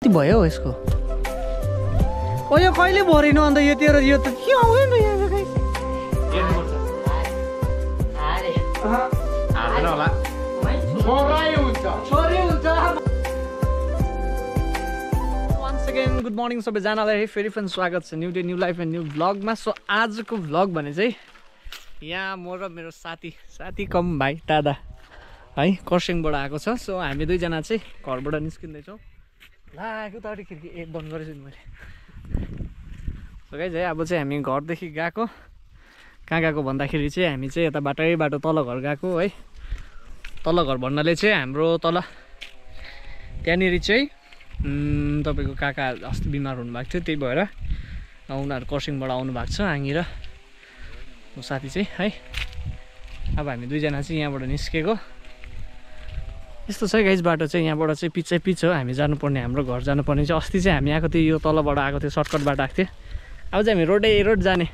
कति भयो हौ यसको ओ यो कहिले भरिनु अन्त यो तेरो यो त के आउँदैन यहाँ गाइस होला छोरै हुन्छ वन्स अगेन गुड मर्निङ सबैजनालाई फेरि पनि स्वागत छ new day new life and new भ्लगमा। सो आजको भ्लग भने चाहिँ यहाँ म र मेरो साथी कम भाइ दादा है खरसाङबाट आएको छ। सो हामी दुईजना चाहिँ घरबाट निस्किँदैछौँ। लाग्यो त खिड्की बन्द गरेछु नि मैले। सो गाइस है अब चाहिँ हामी घरदेखि गएको कहाँ गएको भन्दाखेरि चाहिँ हामी चाहिँ यता बाटो तल घर गएको है। तल घर भन्नाले चाहिँ हाम्रो तल त्यहाँनिर चाहिँ तपाईँको काका अस्ति बिमार हुनुभएको थियो, त्यही भएर उनीहरू खरसाङबाट आउनु भएको छ आङ्गी र म साथी चाहिँ है। अब हामी दुईजना चाहिँ यहाँबाट निस्केको यस्तो छ गाइस। बाटो चाहिँ यहाँबाट चाहिँ पिच हो, हामी जानुपर्ने हाम्रो घर जानुपर्ने चाहिँ अस्ति चाहिँ हामी आएको थियो यो तलबाट आएको थियो, सर्टकट बाटो आएको थियो। अब चाहिँ हामी रोड जाने।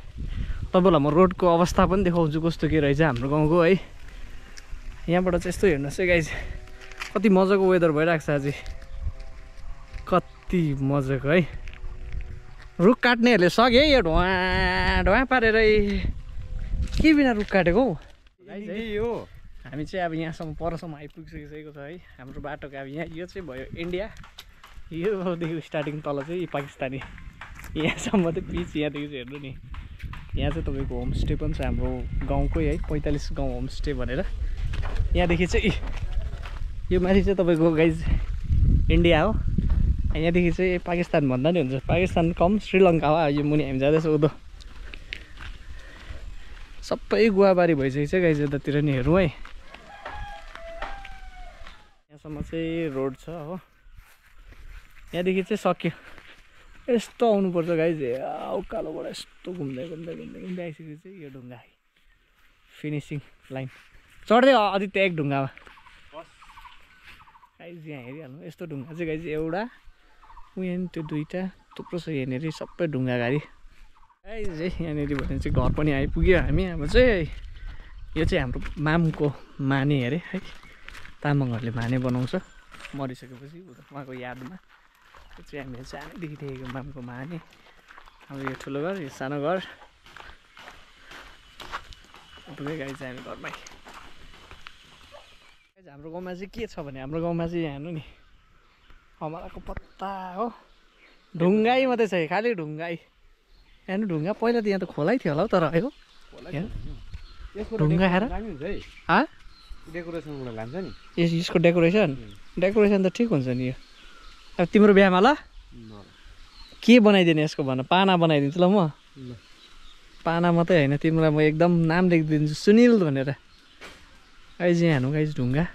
तपाईँलाई म रोडको अवस्था पनि देखाउँछु कस्तो के रहेछ हाम्रो गाउँको है। यहाँबाट चाहिँ यस्तो हेर्नुहोस् है गाइस, कति मजाको वेदर भइरहेको छ आज, कति मजाको है। रुख काट्नेहरूले सक्यो है यो ढुवा पारेर के बिना रुख काटेको हौ हो। हामी चाहिँ अब यहाँसम्म परसम्म आइपुगिसकेको छ है। हाम्रो बाटोको अब यहाँ यो चाहिँ भयो इन्डिया, योदेखि स्टार्टिङ तल चाहिँ पाकिस्तानी, यहाँसम्म चाहिँ पिच। यहाँदेखि चाहिँ हेर्नु नि यहाँ चाहिँ तपाईँको होमस्टे पनि छ हाम्रो गाउँकै है, 45 गाउँ होमस्टे भनेर। यहाँदेखि चाहिँ यो माथि चाहिँ तपाईँको गाइज इन्डिया हो, यहाँदेखि चाहिँ पाकिस्तान भन्दा नि हुन्छ, पाकिस्तान कम श्रीलङ्का हो। यो मुनि हामी जाँदैछ उदो सबै गुवाबारी भइसकेको छ गाइज यतातिर नि हेरौँ है। यहाँसम्म चाहिँ रोड छ हो, यहाँदेखि चाहिँ सक्यो। यस्तो आउनुपर्छ गाइज, उकालोबाट यस्तो घुम्दै आइसकेको चाहिँ यो ढुङ्गा फिनिसिङ लाइन चढ्दै आदित्य एक ढुङ्गामा गाइज यहाँ हेरिहाल्नु। यस्तो ढुङ्गा चाहिँ गाइज एउटा यहाँ त्यो दुईवटा थुप्रो छ यहाँनिर सबै ढुङ्गा गाडी गाइज है। यहाँनिर भने चाहिँ घर पनि आइपुग्यो हामी। अब चाहिँ यो चाहिँ हाम्रो मामको माने अरे है, तामाङहरूले माने बनाउँछ मरिसकेपछि उहाँको यादमा। त्यो चाहिँ हामीले सानैदेखि देखेको मामको माने। अब यो ठुलो घर यो सानो घर पुगेको गाडी चाहिँ हामी घरमै। हाम्रो गाउँमा चाहिँ के छ भने हाम्रो गाउँमा चाहिँ यहाँ हेर्नु नि अमराको पत्ता हो, ढुङ्गाई मात्रै छ खालि ढुङ्गाई। यहाँ ढुङ्गा पहिला त यहाँ त खोलै थियो होला हौ, तर आयो ढुङ्गा खाएर डेकोरेसनको लान्छ नि यसको डेकोरेसन त ठिक हुन्छ नि। यो अब तिम्रो बिहामा ल के बनाइदिने यसको भन, पाना बनाइदिन्छु ल म। पाना मात्रै होइन तिमीलाई म एकदम नाम लेखिदिन्छु सुनिल भनेर। गाइज यहाँ हेर्नु गाइज ढुङ्गा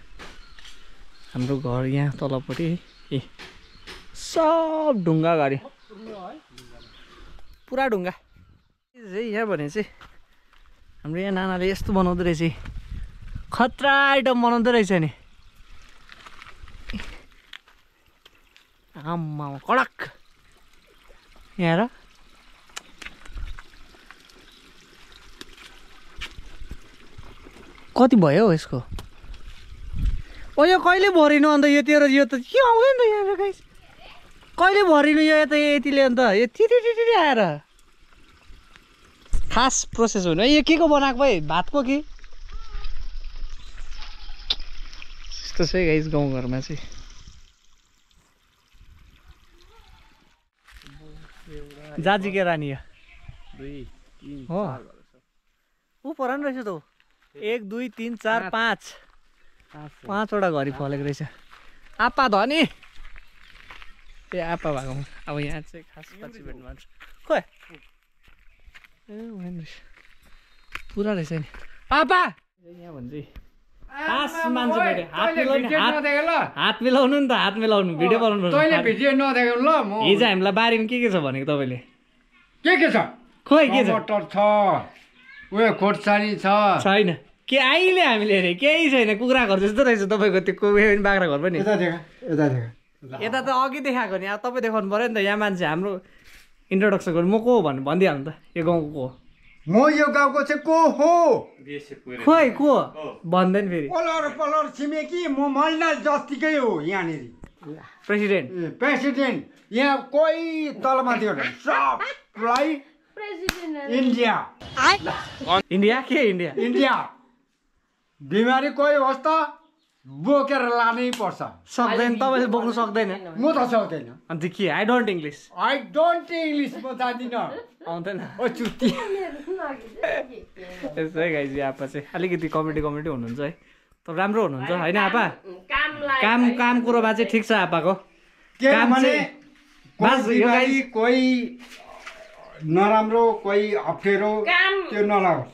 हाम्रो घर यहाँ तलपट्टि ए सब ढुङ्गा गरी पुरा ढुङ्गा यहाँ भने चाहिँ हाम्रो यहाँ नानाले यस्तो बनाउँदो रहेछ, खतरा आइटम बनाउँदो रहेछ नि। आम्मा कडक यहाँ र कति भयो हौ यसको ओ यो कहिले भरिनु अन्त यो तेरो यो त के आउँदैन यहाँ गाइस, कहिले भरिनु यो यता यतिले अन्त यति आएर खास प्रोसेस हुनु है। यो के को बनाएको भाइ, भातको कि यस्तो छ गाइस गाउँघरमा चाहिँ। जाजी के रानी हो ऊ परान रहेछ त 1 2 3 4 5वटा घरि फलेको रहेछ। आपा धनी ए आपा भएको अब यहाँ चाहिँ खास पछि भेट्नु भन्छ खोइ पुरा रहेछ नि पापा यहाँ भन्छ खास मान्छे भेटे। हात मिलाउनु नि त, हात मिलाउनु भिडियो बनाउनु भिडियो नदेखाउनु ल। म हिजो हामीलाई बारीमा के छ भनेको तपाईँले के छ खोइ के छ, टमाटर छ उयो खोर्सानी छ छैन के अहिले हामीले हेरे केही छैन। कुखुरा घर जस्तो रहेछ तपाईँको त्यो बाख्रा घर पनि। यता त अघि देखाएको नि, अब तपाईँ देखाउनु पऱ्यो नि त। यहाँ मान्छे हाम्रो इन्ट्रोडक्सन गर्नु म को हो भन्नु भनिदिइहाल्नु त, यो गाउँको को हो, म यो गाउँको चाहिँ को हो खोइ को भन्दैन फेरि पलर छिमेकी म महिला जस्तिकै हो यहाँनिर। प्रेसिडेन्ट प्रेसिडेन्ट यहाँ कोही तलमाथि होइन सबलाई इन्डिया इन्डिया के इन्डिया इन्डिया बिमारी कोही होस् त बोकेर लानै पर्छ सक्दैन तपाईँले बोक्नु सक्दैन म त सक्दैन अन्त के I don't English I don't English म जान्दिनँ आउँदैन ओ चुत्ती त्यस्तै है गाइज आपा चाहिँ अलिकति कमेडी हुनुहुन्छ है तर राम्रो हुनुहुन्छ होइन आपा काम कुरोमा चाहिँ ठिक छ आपाको काम चाहिँ बास यो गाइज कोही नराम्रो कोही अप्ठ्यारो त्यो नलागोस्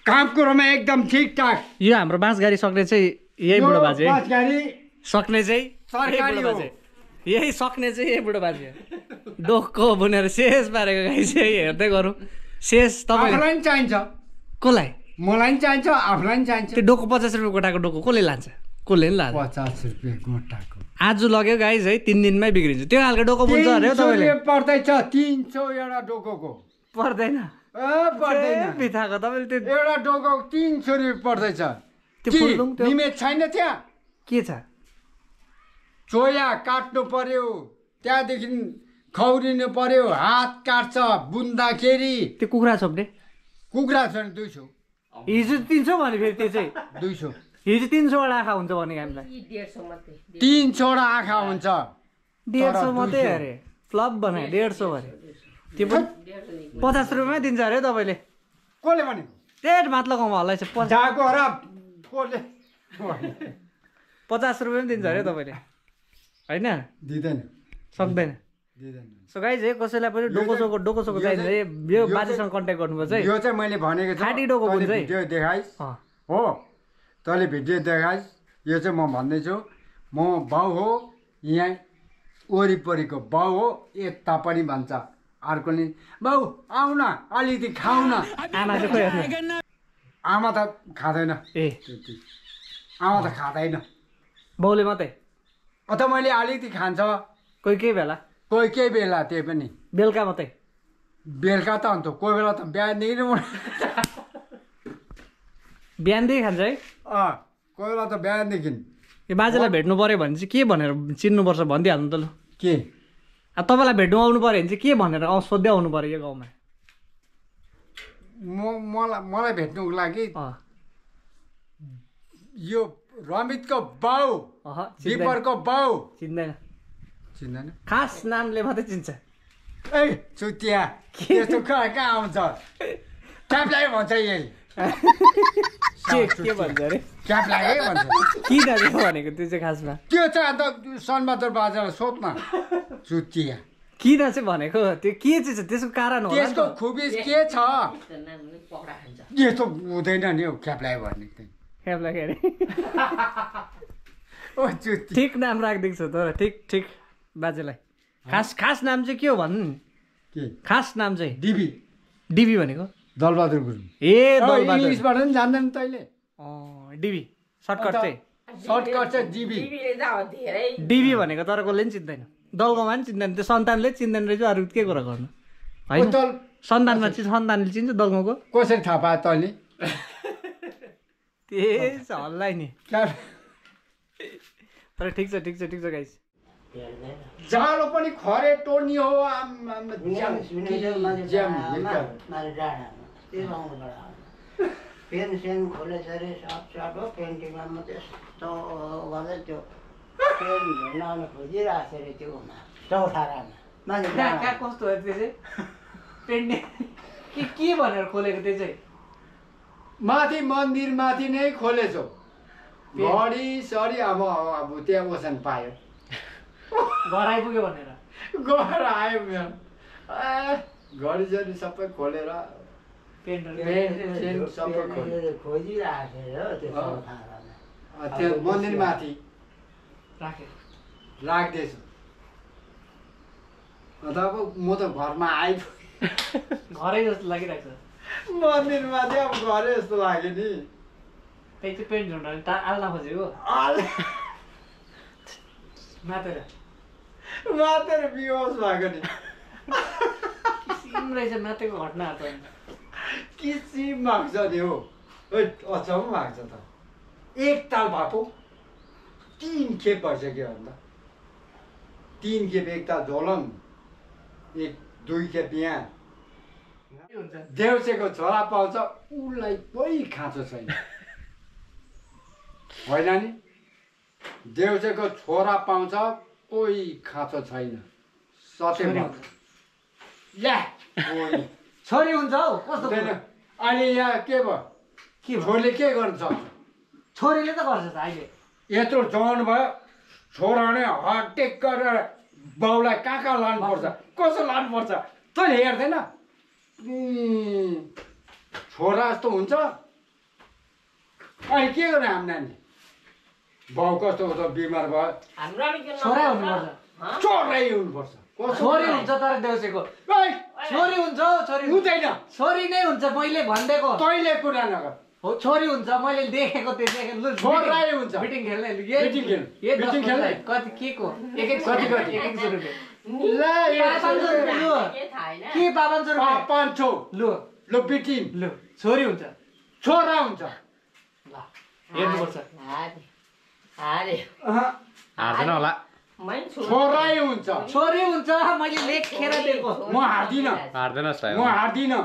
काम कुरोमा एकदम ठिकठाक यो हाम्रो बाँसगाडी सक्ने चाहिँ यही बुढो बाजे बाँसगाडी सक्ने चाहिँ सरकारी हो। यही सक्ने चाहिँ यही बुढो बाजे डोको बुनेर शेष पारेको गाई चाहिँ हेर्दै गरौँ शेष तपाईँ आफूलाई पनि चाहिन्छ कसलाई मलाई पनि चाहिन्छ आफूलाई पनि चाहिन्छ त्यो डोको 50 रुपियाँ गोटाको डोको कसले लान्छ कसले नि लान्छ 50 रुपियाँ गोटाको आज लग्यो गाइज है 3 दिनमै बिग्रिन्छ त्यो खालको डोको बुन्छ अरे हो तपाईँले पर्दैछ 300 एउटा डोकोको पर्दैन पर्दैन बिथाको तपाईँले त्यो एउटा डोको 300 रुपियाँ पर्दैछ त्यो फुलुङ त्यो निमेट छैन त्यहाँ के छ चोया काट्नु पर्यो त्यहाँदेखि खौरिनु पर्यो हात काट्छ बुन्दाखेरि त्यो कुखुरा छोप्ने कुखुरा छ नि 200 हिजो 300 भने फेरि त्यो चाहिँ 200 हिजो 300 वटा आँखा हुन्छ भने हामीलाई 300 वटा आँखा हुन्छ 150 मात्रै अरे फ्लप बनायो 150 अरे त्यो पनि 50 रुपियाँमै दिन्छ अरे तपाईँले कसले भनेको त्यही माथि लगाउँ हल्लाइ छ जाको र कसले 50 रुपियाँ पनि दिन्छ अरे तपाईँले होइन दिँदैन सक्दैन दिँदैन सो गाइज है कसैलाई पनि डोको सोको चाहिन्छ यो बाजेसँग कन्ट्याक्ट गर्नुपर्छ है यो चाहिँ मैले भनेको छु खाटी डोको बुन्छ है भिडियो देखाइस् अँ। हो तैँले भिडियो देखाइस् यो चाहिँ म भन्दैछु म बाउ हो यहाँ वरिपरिको बाउ हो यता पनि भन्छ अर्कोले बाउ आऊ न अलिकति खाऊ न आमा चाहिँ खोइ हेर्नु आमा त खाँदैन ए त्यति आमा त खाँदैन बाउले मात्रै अत मैले अलिकति खान्छ कोही केही बेला कोही केही बेला त्यही पनि बेलुका मात्रै बेलुका त अन्त कोही बेला त बिहानदेखि बिहानदेखि खान्छ है कोही बेला त बिहानदेखि यो बाजेलाई भेट्नु पऱ्यो भने चाहिँ के भनेर चिन्नुपर्छ भनिदिइहाल्नु त ल के अब तपाईँलाई भेट्नु आउनु पऱ्यो भने चाहिँ के भनेर सोध्दै आउनु पऱ्यो यो गाउँमा मलाई भेट्नुको लागि अँ यो रमितको बाउ अह दिपरको बाउ चिन्दैन चिन्दैन खास नामले मात्रै चिन्छ ए चुतिया त्यस्तो कहाँ आउँछ क्याप्लाई भन्छ यही के भन्छ अरे क्याप्लाई भन्छ किन चाहिँ भनेको त्यो चाहिँ खासमा त्यो चाहिँ अन्त सनबहादुर बाजालाई सोध्न चुतिया किन चाहिँ भनेको त्यो के चाहिँ छ त्यसको कारण होला नि त्यसको त खुबी के छ यस्तो हुँदैन नि हौ क्याप्लाई भन्ने चाहिँ क्याप्लाई के अरे ओ चुती ठिक नाम राखिदिएको छ तर ठिक बाजेलाई खास नाम चाहिँ के हो भन्नु नि के खास नाम चाहिँ डिबी भनेको दलबहादुर गुरुङ ए दलबहादुर इङ्ग्लिसबाट पनि जान्दैन तैँले डिबी सर्टकट चाहिँ सर्टकट चाहिँ जिबी डिबी भनेको तर कसले पनि चिन्दैन दलगाउँमा पनि चिन्दैन त्यो सन्तानले चिन्दैन रहेछ अरू के कुरा गर्नु होइन सन्तानमा चाहिँ सन्तानले चिन्छ दलगाउँको कसरी थाहा पायो तैँले त्यही छ हल्लाइ नि तर ठिक छ गाइस जालो पनि खरे टोर्नी हो पेन खोलेछ अरे सब हो पेन्टिङमा म त्यस्तो गर्दै त्यो पेन झुन्डाउन खोजिरहेको अरे त्यो चौतारामा मान्छे कस्तो हो त्यो चाहिँ पेन्टिङ के भनेर खोलेको त्यो चाहिँ माथि मन्दिर माथि नै खोलेछौ घडी सरी अब त्यहाँ ओसन पायो घर आइपुग्यो भनेर घर आयो मेरो घडी सरी सबै खोलेर सबै खोजिरहेको अरे हो त्यो चौतारामा त्यो मन्दिर माथि राख्दैछु अन्त अब म त घरमा आइपुगेँ घरै जस्तो लागिरहेको छ मन्दिर माथि अब घरै जस्तो लाग्यो नि त्यही चाहिँ पेन्ट झुन्डाले आल्न खोजेको मातेर बिहोस भएको नि किसिम रहेछ मातेको घटनाहरू त किसिम भएको छ नि हो अचम्म भएको छ त एक ताल भएको 3 खेप भइसक्यो अन्त 3 खेप एक त झोलङ 2 खेप यहाँ देउसेको छोरा पाउँछ उसलाई कोही खाँचो छैन होइन नि देउसेको छोरा पाउँछ कोही खाँचो छैन सत्य ल्या छोरी हुन्छ हौ कस्तो अहिले यहाँ के भयो छोरीले के गर्नु सक्छ छोरीले त गर्छ त अहिले यत्रो जवान भयो छोरा नै हटेक गरेर बाउलाई कहाँ लानुपर्छ कसो लानुपर्छ तैँले हेर्दैन छोरा जस्तो हुन्छ अहिले के गर्ने हाम्रो नानी बाउ कस्तो हुन्छ बिमार भयो छोरै हुनुपर्छ छोरै हुनुपर्छ छोरी हुन्छ तर देउसेको छोरी हुन्छ हौ छोरी हुँदैन छोरी नै हुन्छ मैले भनिदिएको तैँले कुरा नगर हो छोरी हुन्छ मैले देखेको त्यो देखेको छोरै हुन्छ मिटिङ खेल्ने मिटिङ खेल्ने कति के को एक एक कति एक 100 रुपियाँ के 500 रुपियाँ 500 लु ल बिटिङ लु छोरी हुन्छ छोरा हुन्छ ल हेर्नुपर्छ हार्दैन होला छोरै हुन्छ छोरी हुन्छ मैले लेखेर दिएको म हार्दिनँ हार्दैन म हार्दिनँ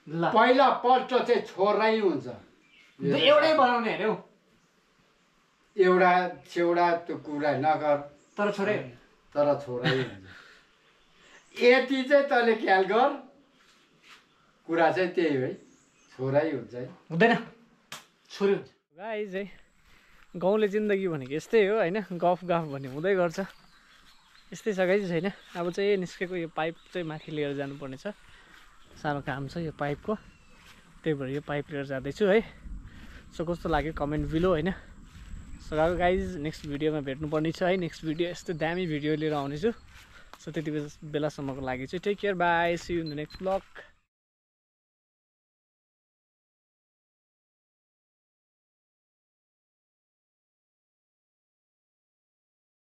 ल पहिला पल्ट चाहिँ छोरै हुन्छ एउटै बनाउने अरे हौ एउटा छेउडा त्यो कुरा नगर तर छोरै तर छोरै हुन्छ यति चाहिँ तैँले ख्याल गर कुरा चाहिँ त्यही हो है छोरै हुन्छ है हुँदैन छोरी हुन्छ गाइज है गाउँले जिन्दगी भनेको यस्तै हो होइन गफ गफ भन्ने हुँदै गर्छ यस्तै छ गाइज होइन अब चाहिँ निस्केको यो पाइप चाहिँ माथि लिएर जानुपर्ने छ सानो काम छ यो पाइपको त्यही भएर यो पाइप लिएर जाँदैछु है सो कस्तो लाग्यो कमेन्ट बिलो होइन सो गाइज नेक्स्ट भिडियोमा भेट्नुपर्ने छ है नेक्स्ट भिडियो यस्तो दामी भिडियो लिएर आउनेछु सो त्यति बेलासम्मको लागि चाहिँ take care bye see you in the next blog